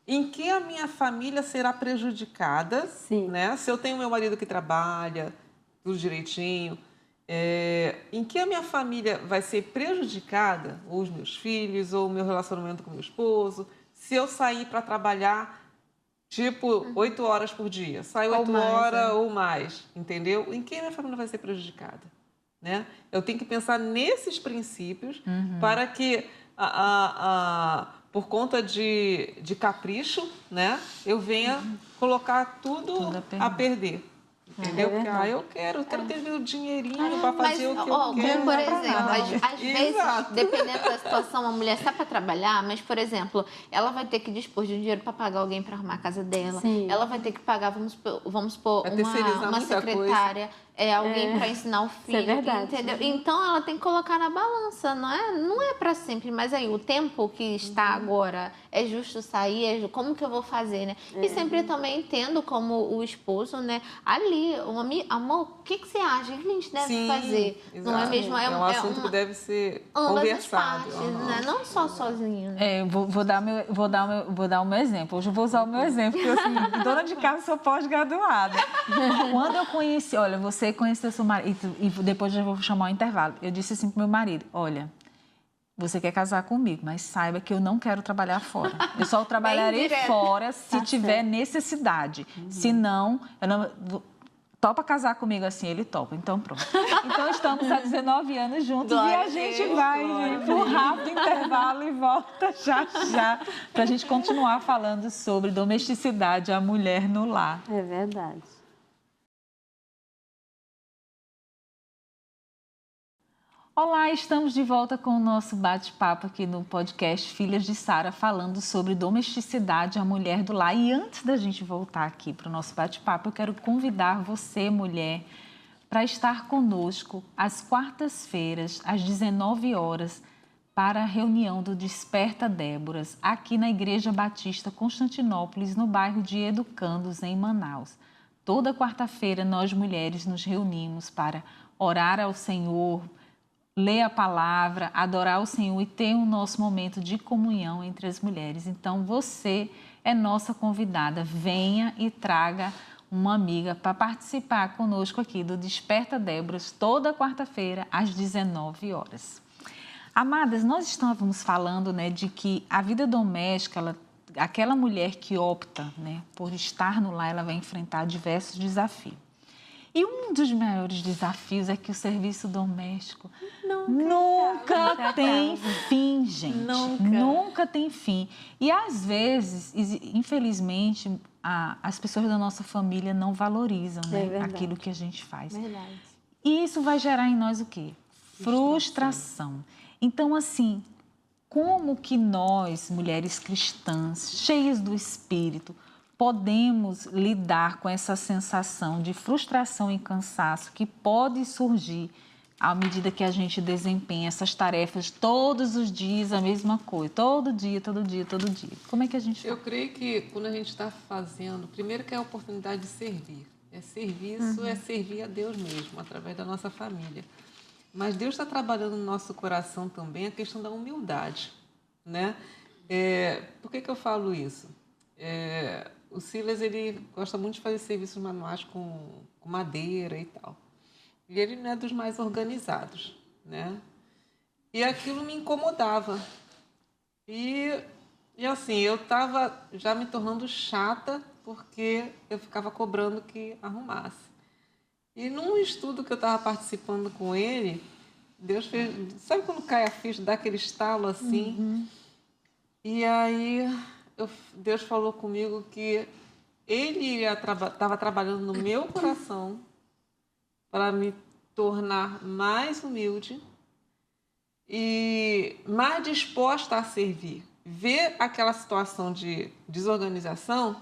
em que a minha família será prejudicada? Sim. Né? Se eu tenho meu marido que trabalha, tudo direitinho, em que a minha família vai ser prejudicada, ou os meus filhos, ou o meu relacionamento com meu esposo, se eu sair para trabalhar, 8 horas por dia, saio 8 horas ou mais, entendeu? Em que a minha família vai ser prejudicada? Né? Eu tenho que pensar nesses princípios para que, por conta de capricho, né, eu venha colocar tudo a perder. Entendeu? Porque eu quero ter meu dinheirinho para fazer o que eu quero. Por exemplo, às vezes, dependendo da situação, a mulher sai para trabalhar, mas, por exemplo, ela vai ter que dispor de um dinheiro para pagar alguém para arrumar a casa dela. Sim. Ela vai ter que pagar, vamos supor, uma secretária, alguém para ensinar o filho. Isso é verdade. Entendeu? Então, ela tem que colocar na balança, não é para sempre, mas aí o tempo que está agora é justo sair, como que eu vou fazer, né? E sempre também entendo como o esposo, né? Ali, amor, o que você acha? O que a gente deve fazer? Exato. Não é mesmo? É um assunto que deve ser conversado. Ambas as partes, né? Não só sozinho. Né? Vou dar o meu exemplo. Hoje eu vou usar o meu exemplo, porque assim, dona de casa, sou pós-graduada. Quando eu conheci, olha, você conheceu seu marido, e depois eu vou chamar o intervalo. Eu disse assim pro meu marido, olha, você quer casar comigo, mas saiba que eu não quero trabalhar fora. Eu só trabalharei fora se tiver necessidade. Se não, eu não... Topa casar comigo assim? Ele topa. Então, pronto. Então, estamos há 19 anos juntos e a gente vai para um rápido intervalo e volta já, para a gente continuar falando sobre domesticidade, a mulher no lar. É verdade. Olá, estamos de volta com o nosso bate-papo aqui no podcast Filhas de Sara, falando sobre domesticidade, a mulher do lar. E antes da gente voltar aqui para o nosso bate-papo, eu quero convidar você, mulher, para estar conosco às quartas-feiras, às 19 horas, para a reunião do Desperta Déboras, aqui na Igreja Batista Constantinópolis, no bairro de Educandos, em Manaus. Toda quarta-feira, nós mulheres nos reunimos para orar ao Senhor, ler a palavra, adorar o Senhor e ter o nosso momento de comunhão entre as mulheres. Então, você é nossa convidada. Venha e traga uma amiga para participar conosco aqui do Desperta Déboras, toda quarta-feira, às 19 horas. Amadas, nós estávamos falando, né, de que a vida doméstica, aquela mulher que opta, né, por estar no lar, ela vai enfrentar diversos desafios. E um dos maiores desafios é que o serviço doméstico nunca tem fim, gente. Nunca tem fim. E, às vezes, infelizmente, as pessoas da nossa família não valorizam, né, aquilo que a gente faz. Verdade. E isso vai gerar em nós o quê? Frustração. Então, assim, como que nós, mulheres cristãs, cheias do Espírito, podemos lidar com essa sensação de frustração e cansaço que pode surgir à medida que a gente desempenha essas tarefas todos os dias, a mesma coisa, todo dia. Como é que a gente faz? Eu creio que quando a gente está fazendo, primeiro que é a oportunidade de servir. Serviço é servir a Deus mesmo, através da nossa família. Mas Deus está trabalhando no nosso coração também a questão da humildade, né? Por que eu falo isso? O Silas, ele gosta muito de fazer serviços manuais com madeira e tal. E ele não é dos mais organizados, né? E aquilo me incomodava. E assim, eu estava já me tornando chata porque eu ficava cobrando que arrumasse. E num estudo que eu estava participando com ele, Deus fez... Sabe quando cai a ficha, dá aquele estalo assim? E aí... Deus falou comigo que Ele estava trabalhando no meu coração para me tornar mais humilde e mais disposta a servir. Ver aquela situação de desorganização,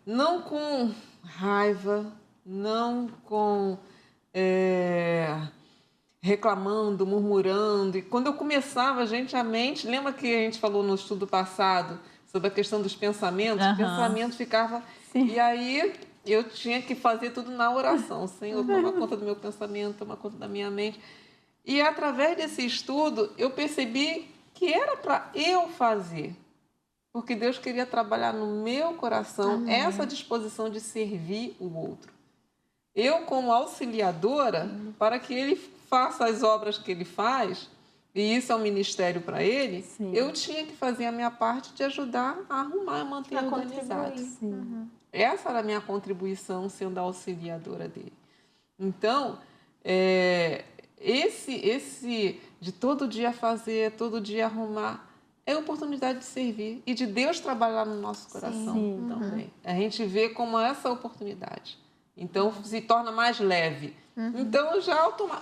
não com raiva, não com... reclamando, murmurando. E quando eu começava, a mente... Lembra que a gente falou no estudo passado sobre a questão dos pensamentos? O pensamento ficava... Sim. E aí eu tinha que fazer tudo na oração. Senhor, toma conta do meu pensamento, toma conta da minha mente. E através desse estudo, eu percebi que era para eu fazer. Porque Deus queria trabalhar no meu coração essa disposição de servir o outro. Eu, como auxiliadora, para que Ele faça as obras que Ele faz, e isso é um ministério para Ele, eu tinha que fazer a minha parte de ajudar a arrumar, a manter organizado. Essa era a minha contribuição sendo a auxiliadora dele. Então, esse de todo dia fazer, todo dia arrumar, é a oportunidade de servir e de Deus trabalhar no nosso coração também. A gente vê como essa oportunidade. Então, se torna mais leve. Então,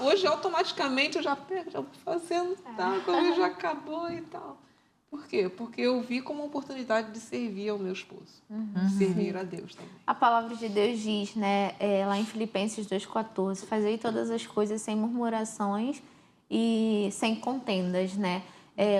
hoje, automaticamente, eu já pego, já vou fazendo, tá? Quando já acabou e tal. Por quê? Porque eu vi como uma oportunidade de servir ao meu esposo. De servir a Deus também. A palavra de Deus diz, né, lá em Filipenses 2,14, fazei todas as coisas sem murmurações e sem contendas, né?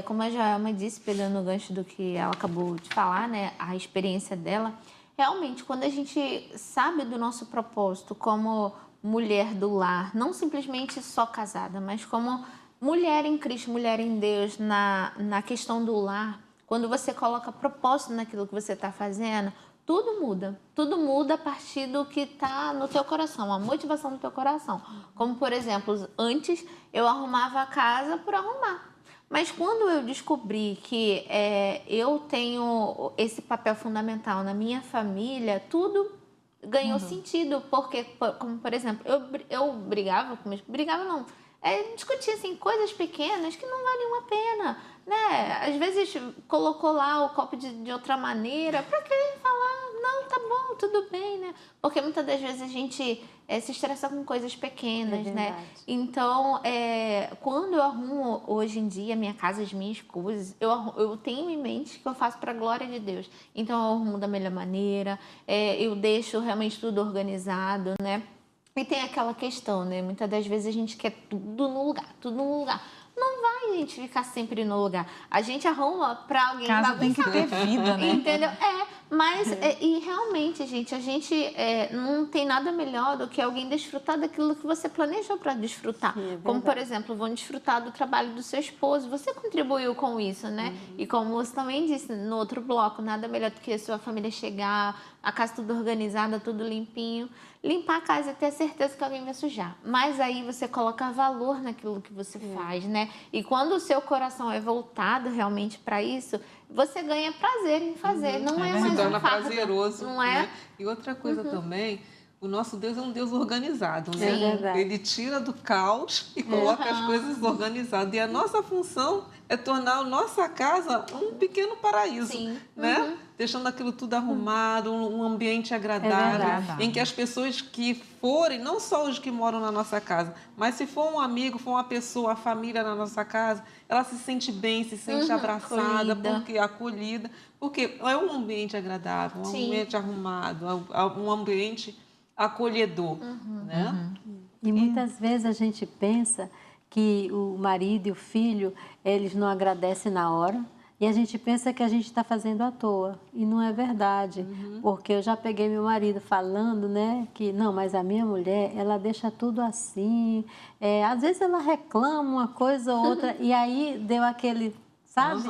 Como a Joelma disse, pegando o gancho do que ela acabou de falar, né, a experiência dela, realmente, quando a gente sabe do nosso propósito como mulher do lar, não simplesmente só casada, mas como mulher em Cristo, mulher em Deus, na questão do lar, quando você coloca propósito naquilo que você está fazendo, tudo muda. Tudo muda a partir do que está no teu coração, a motivação do teu coração. Como, por exemplo, antes eu arrumava a casa por arrumar. Mas quando eu descobri que eu tenho esse papel fundamental na minha família, tudo ganhou sentido. Porque, como por exemplo, eu brigava com meus... Brigava não. Discutia assim, coisas pequenas que não valiam a pena. Né? Às vezes colocou lá o copo de outra maneira. Para que falar? Não, tá bom, tudo bem, né? Porque muitas das vezes a gente se estressa com coisas pequenas, né? Então, quando eu arrumo hoje em dia a minha casa, as minhas coisas, eu tenho em mente que eu faço para a glória de Deus. Então, eu arrumo da melhor maneira, eu deixo realmente tudo organizado, né? E tem aquela questão, né? Muitas das vezes a gente quer tudo no lugar, tudo no lugar. Não vai a gente ficar sempre no lugar. A gente arruma para alguém casa bagunçar. tem que ter vida, né? Entendeu? Mas e realmente, gente, a gente não tem nada melhor do que alguém desfrutar daquilo que você planejou para desfrutar. Sim, como, por exemplo, vão desfrutar do trabalho do seu esposo. Você contribuiu com isso, né? E como você também disse no outro bloco, nada melhor do que a sua família chegar, a casa tudo organizada, tudo limpinho. Limpar a casa e ter certeza que alguém vai sujar. Mas aí você coloca valor naquilo que você faz, né? E quando o seu coração é voltado realmente para isso, você ganha prazer em fazer. Não é mais se torna um fardo, prazeroso. não é? Né? E outra coisa também, o nosso Deus é um Deus organizado, né? Verdade. Ele tira do caos e coloca as coisas organizadas. E a nossa função é tornar a nossa casa um pequeno paraíso, Sim. né? Deixando aquilo tudo arrumado, um ambiente agradável, em que as pessoas que forem, não só os que moram na nossa casa, mas se for um amigo, for uma pessoa, a família na nossa casa, ela se sente bem, se sente abraçada, acolhida, porque é um ambiente agradável, um ambiente arrumado, um ambiente acolhedor, né? E muitas vezes a gente pensa que o marido e o filho, eles não agradecem na hora. E a gente pensa que a gente está fazendo à toa. E não é verdade. Porque eu já peguei meu marido falando, né? Que, não, mas a minha mulher, ela deixa tudo assim. Às vezes ela reclama uma coisa ou outra. E aí deu aquele, sabe?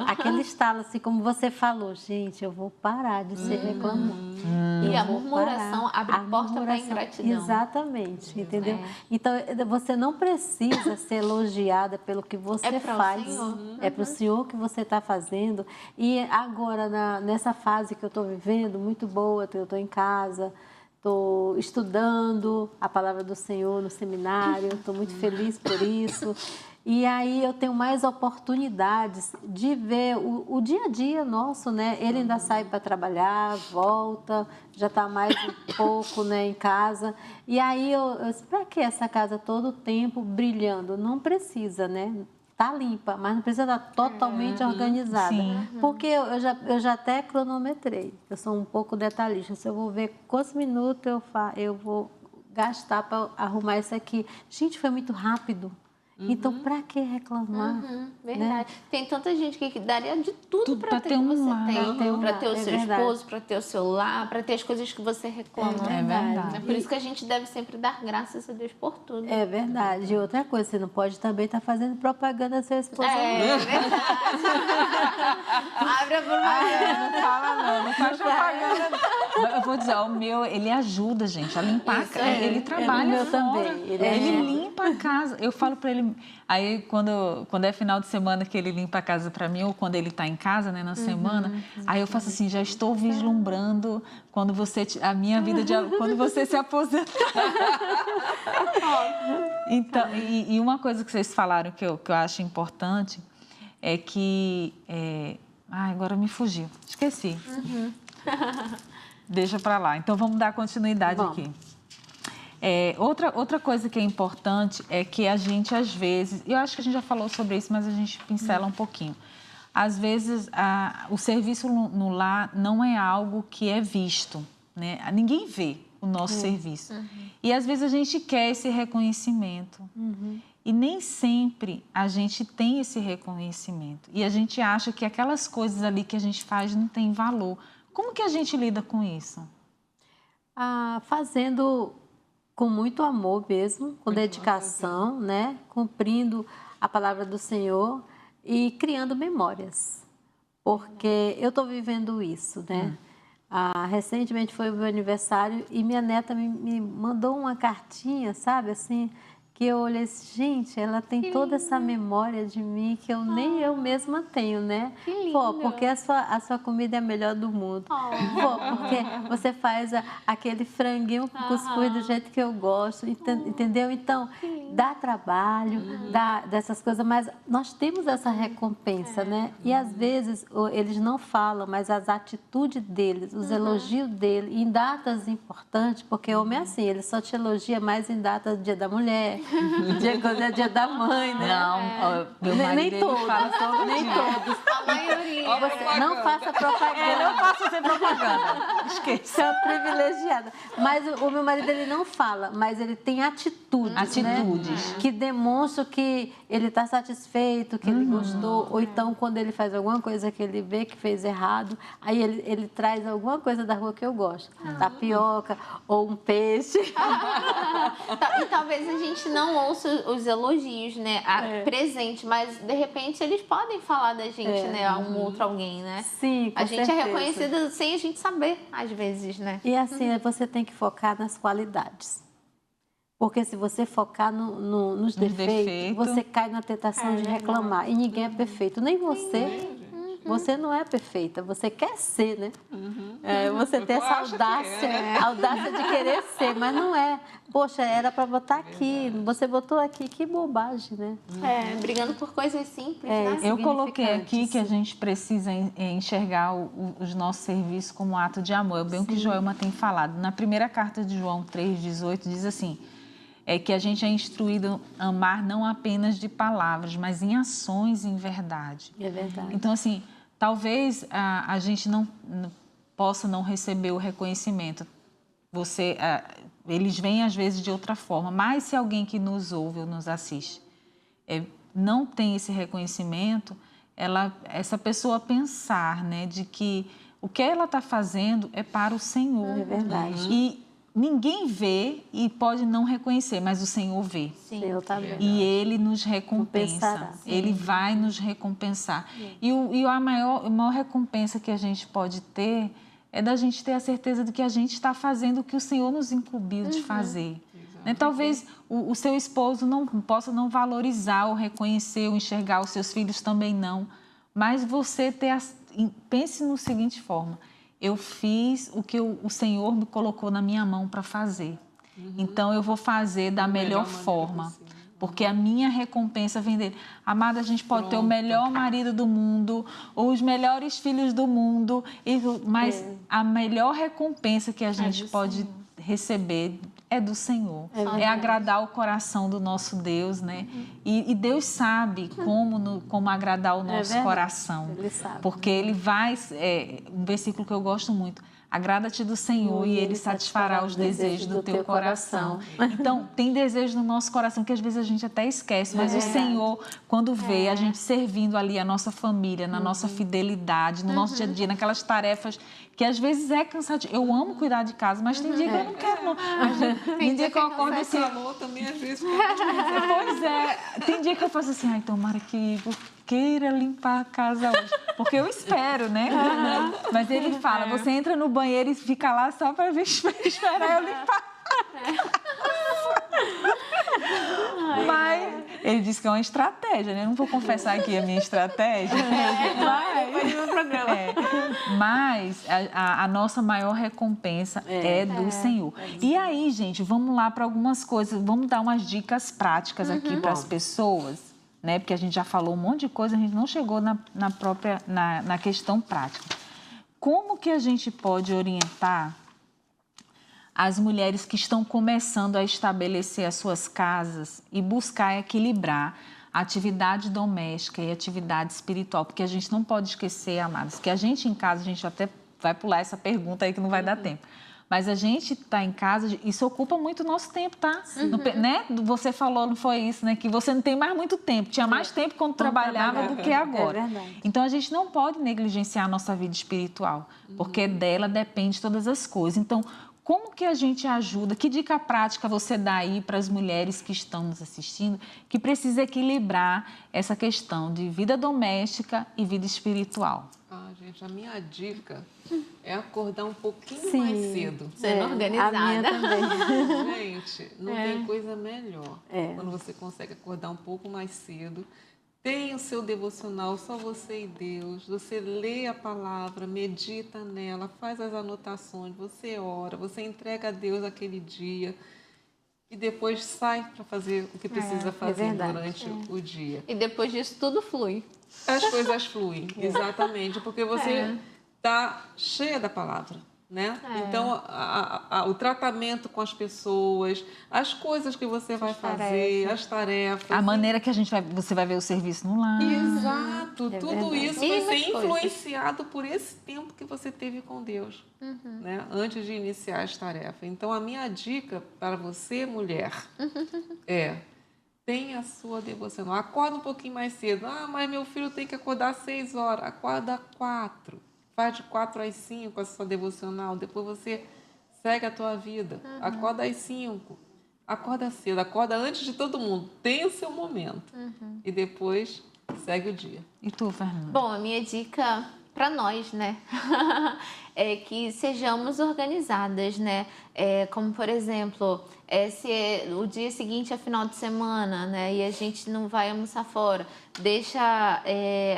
Aquele estalo, assim, como você falou. Gente, eu vou parar de ser reclamante. E a murmuração abre porta para a ingratidão. Exatamente, entendeu? Então, você não precisa ser elogiada pelo que você faz. É para o Senhor que você está fazendo. E agora, nessa fase que eu estou vivendo, muito boa, eu estou em casa, estou estudando a palavra do Senhor no seminário, estou muito feliz por isso. E aí eu tenho mais oportunidades de ver o dia a dia nosso, né? Ele ainda sai para trabalhar, volta, já está mais um pouco, né, em casa. E aí eu para que essa casa todo o tempo brilhando? Não precisa, né? Tá limpa, mas não precisa estar totalmente organizada. Sim. Porque eu já até cronometrei. Eu sou um pouco detalhista. Se eu vou ver quantos minutos eu vou gastar para arrumar isso aqui. Gente, foi muito rápido. Então, para que reclamar? Verdade. Né? Tem tanta gente que daria de tudo para ter o que um você lar. tem. Para ter o seu verdade. esposo, para ter o seu lar, para ter as coisas que você reclama. É verdade. É por isso que a gente deve sempre dar graças a Deus por tudo. É verdade. E outra coisa, você não pode também estar fazendo propaganda da sua esposa. É verdade. Abre a propaganda. Não fala não faz propaganda. Eu vou dizer, o meu, ele ajuda, gente, a limpar a casa. Ele trabalha o meu fora. também. Ele limpa a casa. Eu falo para ele, aí quando é final de semana que ele limpa a casa para mim, ou quando ele está em casa, né, na semana, aí eu faço assim, já estou vislumbrando quando a minha vida quando você se aposentar. Então, e uma coisa que vocês falaram que eu acho importante é que... agora me fugiu. Esqueci. Deixa para lá. Então, vamos dar continuidade aqui. Outra coisa que é importante é que a gente, às vezes... Eu acho que a gente já falou sobre isso, mas a gente pincela um pouquinho. Às vezes, o serviço no lar não é algo que é visto, né? Ninguém vê o nosso serviço. E, às vezes, a gente quer esse reconhecimento. E nem sempre a gente tem esse reconhecimento. E a gente acha que aquelas coisas ali que a gente faz não tem valor. Como que a gente lida com isso? Fazendo com muito amor mesmo, com dedicação, né? Cumprindo a palavra do Senhor e criando memórias. Porque eu estou vivendo isso, né? Recentemente foi o meu aniversário e minha neta me mandou uma cartinha, sabe, assim... que eu olhei assim, gente, ela tem toda essa memória de mim que nem eu mesma tenho, né? Que lindo. Pô, porque a sua comida é a melhor do mundo. Pô, porque você faz aquele franguinho com cuscuz do jeito que eu gosto, entendeu? Então, dá trabalho, dá dessas coisas, mas nós temos essa recompensa, né? E às vezes eles não falam, mas as atitudes deles, os elogios dele, em datas importantes, porque o homem é assim, ele só te elogia mais em data do Dia da Mulher, quando é Dia da Mãe, né? Não, meu marido nem todos, fala todo nem dia. todos. A maioria. Você não faça propaganda. Não faço sem propaganda. Esqueça. Você é privilegiada. Mas o meu marido, ele não fala, mas ele tem atitudes. Atitudes. Né? Que demonstram que ele está satisfeito, que ele gostou. Ou então, quando ele faz alguma coisa que ele vê que fez errado, aí ele traz alguma coisa da rua que eu gosto. Tapioca ou um peixe. E talvez a gente não ouça os elogios, né? Presente, mas de repente eles podem falar da gente, né? A um outro alguém, né? Sim, com A gente certeza. é reconhecida sem a gente saber, às vezes, né? E assim, você tem que focar nas qualidades. Porque se você focar nos defeitos, você cai na tentação de reclamar. E ninguém é perfeito, nem você. Você não é perfeita, você quer ser, né? Você tem essa audácia de querer ser, mas não é. Poxa, era para botar aqui, você botou aqui, que bobagem, né? Brigando por coisas simples, né? Eu coloquei aqui que a gente precisa enxergar os nossos serviços como um ato de amor. É bem o que Joelma tem falado. Na primeira carta de João 3,18 diz assim, que a gente é instruído a amar não apenas de palavras, mas em ações e em verdade. É verdade. Então, assim, talvez a gente não possa não receber o reconhecimento. Eles vêm, às vezes, de outra forma. Mas se alguém que nos ouve ou nos assiste não tem esse reconhecimento, essa pessoa pensar, né, de que o que ela está fazendo é para o Senhor. É verdade. E ninguém vê e pode não reconhecer, mas o Senhor vê. Sim. Eu também. E Ele nos recompensa. Ele vai nos recompensar. E a maior recompensa que a gente pode ter é da gente ter a certeza de que a gente está fazendo o que o Senhor nos incumbiu de fazer. Né? Talvez o seu esposo não possa não valorizar ou reconhecer ou enxergar, os seus filhos também não. Mas você pense no seguinte forma: eu fiz o que o Senhor me colocou na minha mão para fazer. Então, eu vou fazer da melhor forma. Porque a minha recompensa vem dele. Amada, a gente pode ter o melhor marido do mundo, ou os melhores filhos do mundo, mas a melhor recompensa que a gente pode receber é do Senhor. É agradar o coração do nosso Deus, né? E Deus sabe como agradar o nosso coração. Ele sabe. Porque Ele vai... um versículo que eu gosto muito. Agrada-te do Senhor e Ele satisfará os desejos do teu coração. Então, tem desejo no nosso coração que às vezes a gente até esquece, mas o Senhor, quando vê a gente servindo ali a nossa família, na nossa fidelidade, no nosso dia a dia, naquelas tarefas que às vezes é cansativo. Eu amo cuidar de casa, mas tem dia que eu não quero, não. Tem dia que eu acordo assim... também, às vezes, Pois é. Tem dia que eu faço assim, tomara que queira limpar a casa hoje. Porque eu espero, né? Mas ele fala, você entra no banheiro e fica lá só para esperar eu limpar. Mas ele disse que é uma estratégia, né? Eu não vou confessar aqui a minha estratégia. Mas a nossa maior recompensa é do Senhor. E aí, gente, vamos lá para algumas coisas. Vamos dar umas dicas práticas aqui para as pessoas. né? Porque a gente já falou um monte de coisa, a gente não chegou na questão prática. Como que a gente pode orientar as mulheres que estão começando a estabelecer as suas casas e buscar equilibrar a atividade doméstica e a atividade espiritual? Porque a gente não pode esquecer, amadas, que a gente em casa, a gente até vai pular essa pergunta aí que não vai dar tempo. Mas a gente está em casa, isso ocupa muito o nosso tempo, tá? Né? Você falou, não foi isso, né? Que você não tem mais muito tempo. Tinha mais tempo quando trabalhava do que agora. É verdade. Então, a gente não pode negligenciar a nossa vida espiritual, porque dela depende todas as coisas. Então, como que a gente ajuda? Que dica prática você dá aí para as mulheres que estão nos assistindo, que precisam equilibrar essa questão de vida doméstica e vida espiritual? Gente, a minha dica é acordar um pouquinho mais cedo. Sendo organizada. A minha também. Gente, não tem coisa melhor quando você consegue acordar um pouco mais cedo. Tem o seu devocional, só você e Deus. Você lê a palavra, medita nela, faz as anotações, você ora, você entrega a Deus aquele dia e depois sai para fazer o que precisa fazer durante o dia. E depois disso tudo flui. As coisas fluem, exatamente, porque você está cheia da palavra, né? Então, o tratamento com as pessoas, as coisas que você vai fazer, as tarefas. A maneira que você vai ver o serviço no lar. Exato, tudo verdade. isso vai ser influenciado por esse tempo que você teve com Deus, né? Antes de iniciar as tarefas. Então, a minha dica para você, mulher, tenha a sua devocional. Acorda um pouquinho mais cedo. Mas meu filho tem que acordar às 6 horas. Acorda às 4. Faz de 4 às 5 a sua devocional. Depois você segue a tua vida. Acorda às 5. Acorda cedo. Acorda antes de todo mundo. Tem o seu momento. E depois segue o dia. E tu, Fernanda? Bom, a minha dica para nós, né? É que sejamos organizadas, né? Como, por exemplo, se o dia seguinte é final de semana, né? E a gente não vai almoçar fora, deixa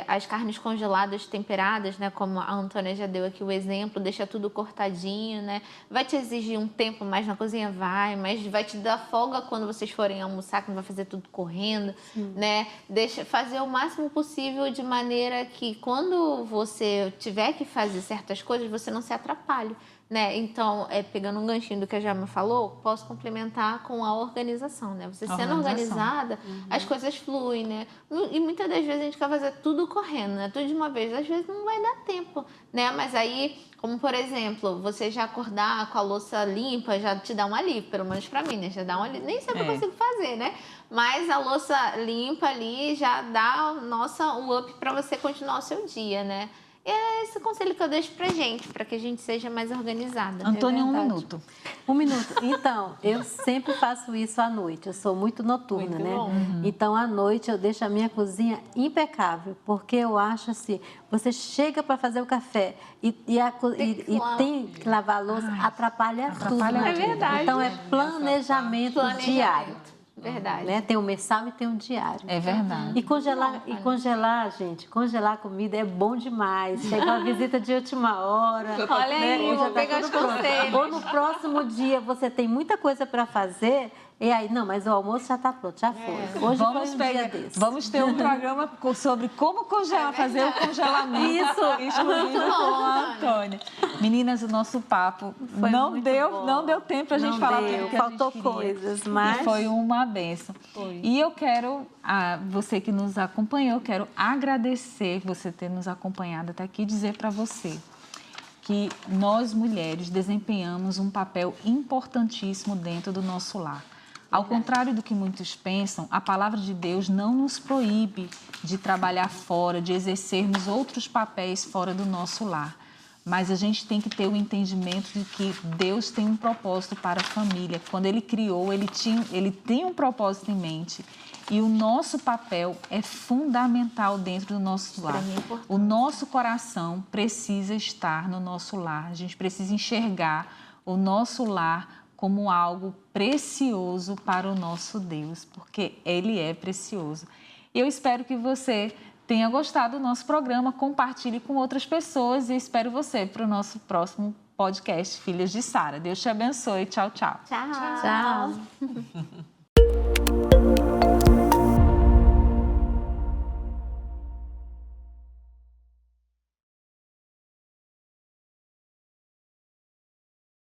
as carnes congeladas, temperadas, né? Como a Antônia já deu aqui o exemplo, deixa tudo cortadinho, né? Vai te exigir um tempo mais na cozinha? Mas vai te dar folga quando vocês forem almoçar, que não vai fazer tudo correndo, né? Deixa fazer o máximo possível de maneira que quando você tiver que fazer certas coisas, você não se atrapalhe, né? Então, pegando um ganchinho do que a Jama falou, posso complementar com a organização, né? Você sendo organizada, as coisas fluem, né? E muitas das vezes a gente quer fazer tudo correndo, né? Tudo de uma vez. Às vezes não vai dar tempo, né? Mas aí, como por exemplo, você já acordar com a louça limpa, já te dá um alívio, pelo menos pra mim, né? Já dá um alívio. Nem sempre eu consigo fazer, né? Mas a louça limpa ali já dá o up pra você continuar o seu dia, né? E é esse conselho que eu deixo pra gente, para que a gente seja mais organizada. Antônia, 1 minuto. 1 minuto. Então, eu sempre faço isso à noite. Eu sou muito noturna, né? Então, à noite, eu deixo a minha cozinha impecável, porque eu acho assim, você chega para fazer o café e tem que lavar a louça, atrapalha tudo. É verdade. Então, é planejamento diário. Verdade. Né? Tem o mensal e tem o diário. É verdade. E congelar, gente, congelar comida é bom demais. Chega uma visita de última hora. Olha aí, vou pegar os conselhos. Ou no próximo dia você tem muita coisa para fazer. E aí, não, mas o almoço já está pronto, já foi. Hoje foi um dia desse. Vamos ter um programa sobre como congelar, fazer o congelamento. Isso, exclusivo com a Antônia. Meninas, o nosso papo não deu tempo para a gente falar tudo que faltou a gente queria. Coisas, mas E foi uma bênção. E eu quero, você que nos acompanhou, quero agradecer você ter nos acompanhado até aqui e dizer para você que nós, mulheres, desempenhamos um papel importantíssimo dentro do nosso lar. Ao contrário do que muitos pensam, a palavra de Deus não nos proíbe de trabalhar fora, de exercermos outros papéis fora do nosso lar. Mas a gente tem que ter o entendimento de que Deus tem um propósito para a família. Quando Ele criou, Ele tem um propósito em mente. E o nosso papel é fundamental dentro do nosso lar. O nosso coração precisa estar no nosso lar. A gente precisa enxergar o nosso lar como algo precioso para o nosso Deus, porque Ele é precioso. Eu espero que você tenha gostado do nosso programa, compartilhe com outras pessoas e espero você para o nosso próximo podcast Filhas de Sara. Deus te abençoe. Tchau, tchau. Tchau. tchau.